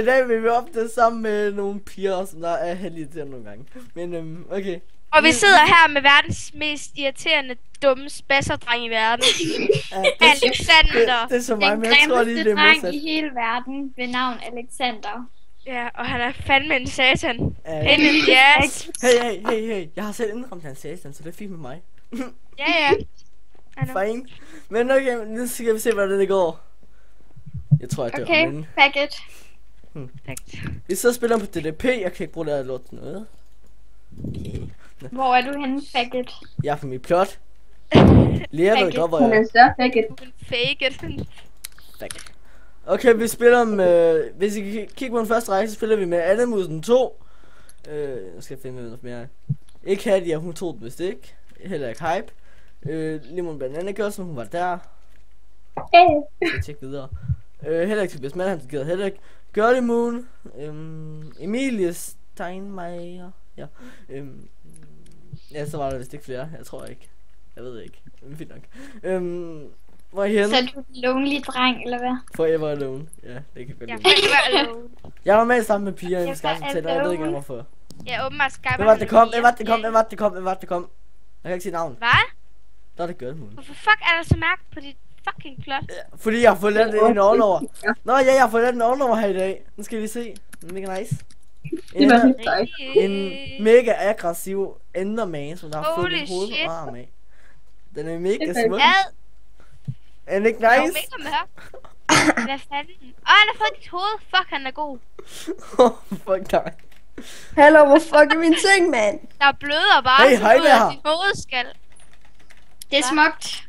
I dag vil vi optage sammen med nogle piger, som der er heldige til nogle gange. Men okay. Og vi sidder her med verdens mest irriterende, dumme spasserdreng i verden. Alexander. Det er så mig, men jeg tror lige, det er dreng modsat. i hele verden ved navn Alexander. Ja, og han er fandme en satan. Ja. Yes. Hey. Jeg har selv indrømt, han satan, så det er fint med mig. Ja. Fine. Men okay, nu skal vi se, hvordan det går. Jeg tror, jeg dør. Okay, Men packet. vi sidder og spiller på DDP. Jeg kan ikke bruge det her lort til noget. Hvor er du henne, packet? Jeg er på mit plot. Lea ved godt, hvor jeg er. Fake it. Fuck. Okay, vi spiller med... hvis I kan kigge på den første række, så spiller vi med Annemusen 2. Nu skal jeg finde noget mere. Ikke Hadia, hun tog det vist ikke. Heller ikke Hype. Lemon Banana Girl, som hun var der. Jeg tjekke videre. Heller ikke Tobias Mann, han gider heller ikke. Girly Moon. Emilie Steinmeier. Ja. Ja, så var der vist ikke flere. Jeg tror ikke. Jeg ved ikke. Men fint nok. Hvor er I henne? Så er du en lonely dreng, eller hvad? Forever alone. Ja, det kan godt Ja, lide. forever alone. Jeg var med sammen med piger i en Forever Skype til, og jeg ved ikke engang hvorfor. Ja, åbenbart Skype. Hvem var det, der kom? Jeg kan ikke sige navn. Hvad? Der er det Girl Moon. Hvorfor fuck er der så mærke på dit fucking plot? Ja, fordi jeg har fået lavet en ovenover. Nå ja, jeg har fået lavet en ovenover her i dag. Nu skal vi se. Den er mega nice. En mega aggressiv enderman, som der har fået Holy en hoved shit. og arm af. Den er mega smuk. Ja, Er den ikke det er jo nice? mega mørk. Hvad fanden? Han har fået dit hoved. Fuck, han er god. Fuck dig. Hallo, hvor fuck er min ting, mand? Der bløder bare Hey, hej ud af der. dit hovedskal. Det er smukt.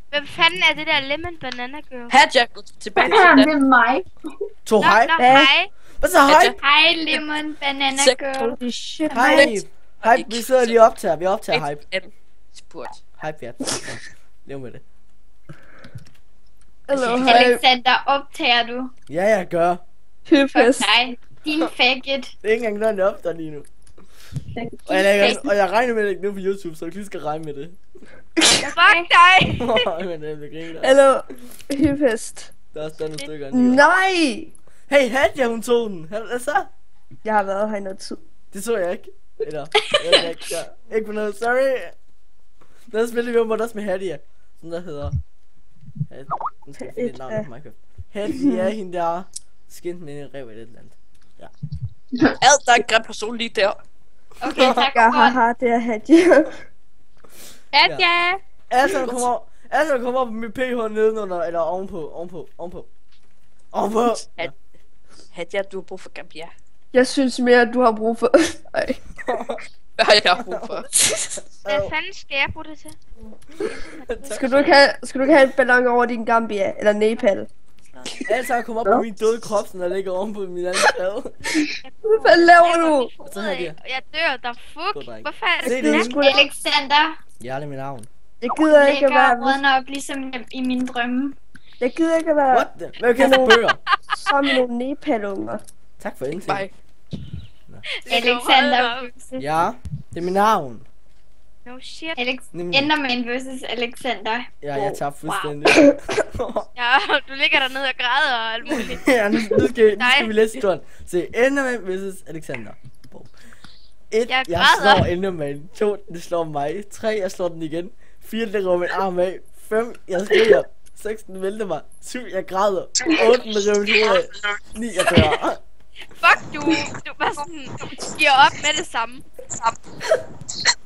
Hvem fanden er det der lemon banana girl? Hadja, gå tilbage til Det den. er mig. To hej. Hej. Hvad så hej? Hej, Lemon Banana Sæt- Girl. Holy shit. Hej. Hype, vi sidder lige og optager. Vi optager Hype. Spurt. Hype, ja. Lev med det. Hallo, hej. Alexander, optager du? Ja, jeg gør. Hyppest. Nej, din faggot. Det er ikke engang noget, jeg optager lige nu. Og jeg regner med det ikke nu på YouTube, så jeg lige skal regne med det. Fuck dig. Men det bliver griner. Hallo, hyppest. Der er også nogle stykker. Nej! Hey, Hadja, hun tog den. Hvad så? Jeg har været her i noget tid. Det så jeg ikke. Eller, jeg ved ikke. Ja. Ikke på noget, sorry. Der spiller vi om også med Hadja. Sådan der hedder. Nu skal jeg finde et navn på Minecraft. Hadja er hende der skint med en rev eller et eller andet. Ja. Ad, der er en grim person lige der. Okay, tak for Jeg godt. har det er Hadja. Ja. Altså, der kommer op med PH nedenunder, eller ovenpå. Hadja, du har brug for Gambia. Jeg synes mere, at du har brug for... Ej. Hvad har jeg brug for? Hvad fanden skal jeg bruge det til? Skal du ikke have en ballon over din Gambia? Eller Nepal? Altså, kom op på min døde krop, som der ligger ovenpå min anden skade. Hvad fanden laver du? Så har jeg. Jeg dør, der fuck. God dreng. Hvorfor er Se det det. sådan? Alexander, Ja, det er mit navn. Jeg gider ikke at lægger være... rødden op ligesom i mine drømme. Jeg gider ikke at være What the? Hvad kan du bøger? sammen med nogle Nepal-unger. Tak for Bye. indsigt. Alexander versus Ja, det er mit navn. No shit. Nemlig. Enderman versus Alexander. Ja, jeg tager fuldstændig. Ja, du ligger dernede og græder og alt muligt. Ja, nu skal vi læse historien. Se, Enderman vs. Alexander. 1. Jeg Jeg græder. slår Enderman. 2. Det slår mig. 3. Jeg slår den igen. 4. Det går min arm af. 5. Jeg skriger. 6. Den vælter mig. 7. Jeg græder. 8. Den river mit hoved af. 9. Jeg dør. Fuck, du bare sådan giver op med det samme.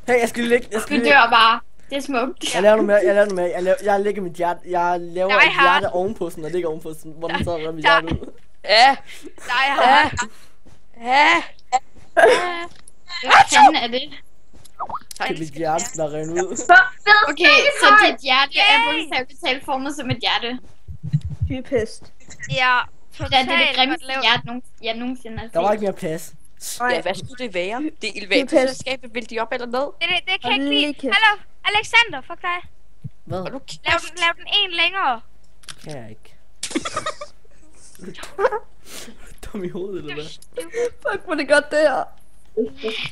Hey, jeg skal ligge. Du dør bare. Det er smukt. Jeg laver noget mere. Jeg lægger mit hjerte. Jeg laver Die et hard. hjerte ovenpå sådan, og ligger ovenpå sådan, hvor den så rører mit hjerte ud. Ja, Nej, jeg har. ja. Hvad fanden er det? Det er mit hjerte, der er rendt ud. Okay, så dit hjerte er bogstaveligt talt formet som et hjerte. Hyppest. Ja, Det er det totalt grimmeste godt lavet. hjerte, jeg nogensinde har set. Der var ikke mere plads. Ja, hvad skulle det være? Det er elevatorsskabet, vil de op eller ned? Det kan jeg ikke Hold lide. lige kæft. Hallo, Alexander, fuck dig. Hvad? Og nu Lav den en længere. Kan jeg ikke. Dum i hovedet, eller hvad? Fuck, hvor er det godt det her.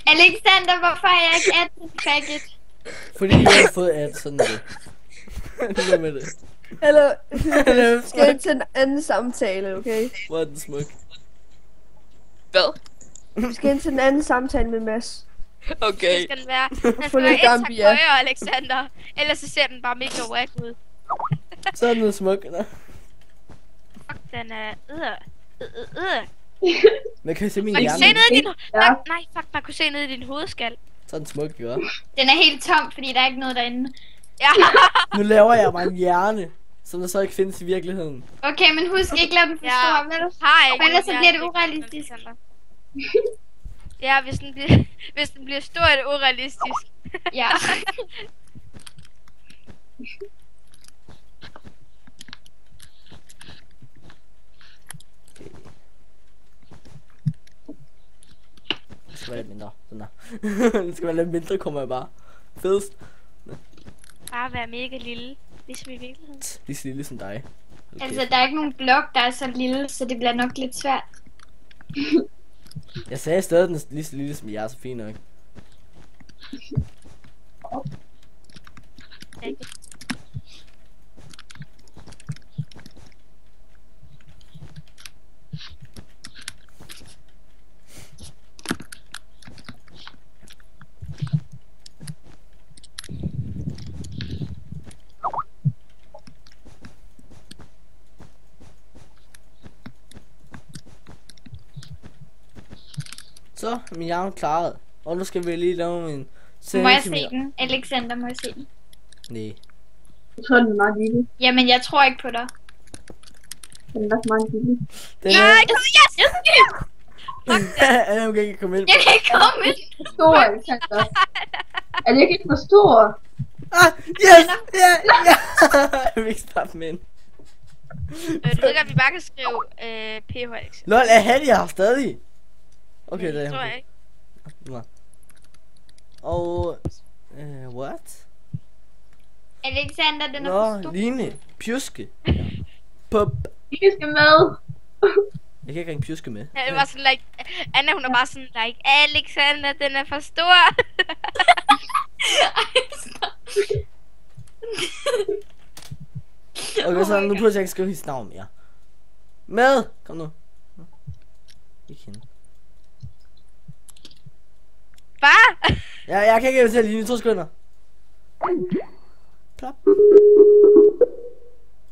Alexander, hvorfor er jeg ikke 18, faggot? Fordi jeg har fået at sådan det. Det er med det. Eller, Det er skal ikke til en anden samtale, okay? Hvor er den smuk. Hvad? Vi skal ind til den anden samtale med Mads. Okay. Det skal den være. Den Få skal være lidt et tak Gambia. højere, Alexander. Ellers så ser den bare mega whack ud. Så er den noget smuk. Nå. Fuck, den er... Men kan I se min Man kunne se hjerne? ned i din... Ja. Nej, fuck, man kunne se ned i din hovedskal. Så er den smuk, jo. Den er helt tom, fordi der er ikke noget derinde. Ja. Nu laver jeg mig en hjerne, som der så ikke findes i virkeligheden. Okay, men husk ikke lave den for Ja. stor, vel? Har ikke. For ellers så nogen bliver det hjerne, urealistisk. Alexander. Ja, hvis den bliver stor, er det urealistisk. Ja. Det skal være lidt mindre. Sådan der. Det skal være lidt mindre, kommer jeg bare. Fedest. Bare være mega lille. Ligesom i virkeligheden. Lige så lille som dig. Okay. Altså, der er ikke nogen blok, der er så lille, så det bliver nok lidt svært. Jeg sagde stadig, den er lige så lille som jeg er, så fint nok. Så er min hjerne klaret. Og nu skal vi lige lave en Må jeg se den? Alexander, må jeg se den? Nej. Jeg tror, den er meget lille. Jamen, jeg tror ikke på dig. Den er også meget lille. Den Ja, er... yes! Jeg kan ikke komme ind. Jeg kan ikke komme ind. Stor, Alexander. Er det ikke for stor? Ah, yes! Ja, ja! Jeg vil ikke starte med ind. Du ved godt, vi bare kan skrive PH Alexander. Lol, er Hattie her stadig? Okay, det Det er tror jeg hun. ikke. Nå. Og... what? Alexander, den er Nå, for stor. Line. Pjuske. Pup. Vi skal med. Jeg kan ikke ringe Pjuske med. Ja, det var sådan, like, Anna, hun er bare sådan, like, Alexander, den er for stor. Okay, så nu prøver jeg ikke skrive hendes navn mere. Med! Kom nu. Ikke hende. Hvad? Ja, jeg kan ikke invitere Line i 2 sekunder. Plop.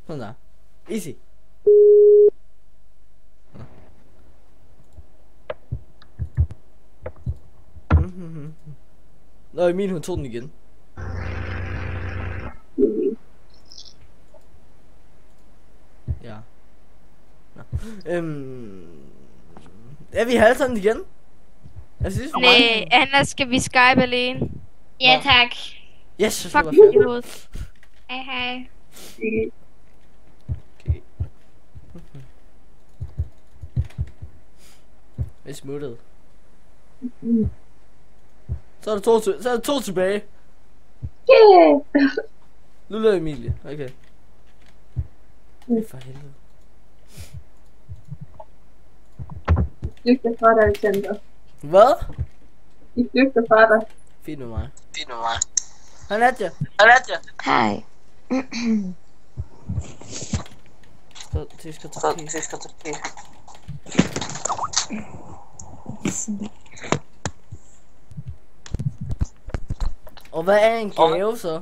Sådan der. Easy. Nå, Emil, hun tog den igen. Ja. Nå. Er vi halvtiden igen? Jeg synes for Nej, Anna, skal vi Skype alene? Ja, tak. Yes, så Fuck var i hovedet. Hej, hej. Okay. Jeg smuttede. Så er der to tilbage. Yeah. Lille og Emilie. Okay. For helvede. Vi flygter fra dig, Alexander. Hvad? Vi flygter fra dig. Fint med mig. Hej Nadja. Hej. Det skal tage Og hvad er en gave så?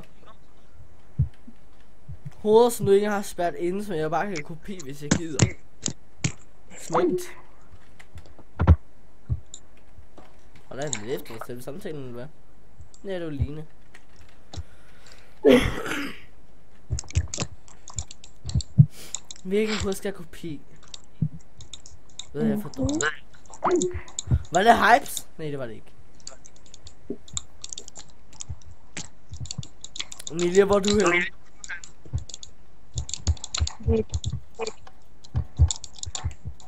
Hoveder, som du ikke har spærret inde, som jeg bare kan kopiere, hvis jeg gider. Smukt. Og der er en efter, så er det samtalen, eller hvad? Ja, det er jo Line. Hvilken hoved skal jeg kopiere? Hvad er jeg for dårlig? Var det Hypes? Nej, det var det ikke. Emilia, hvor er du henne?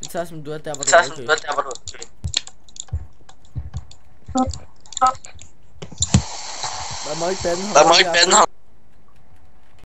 Det tager som du er der, hvor du er okay. Der må ikke bande ham.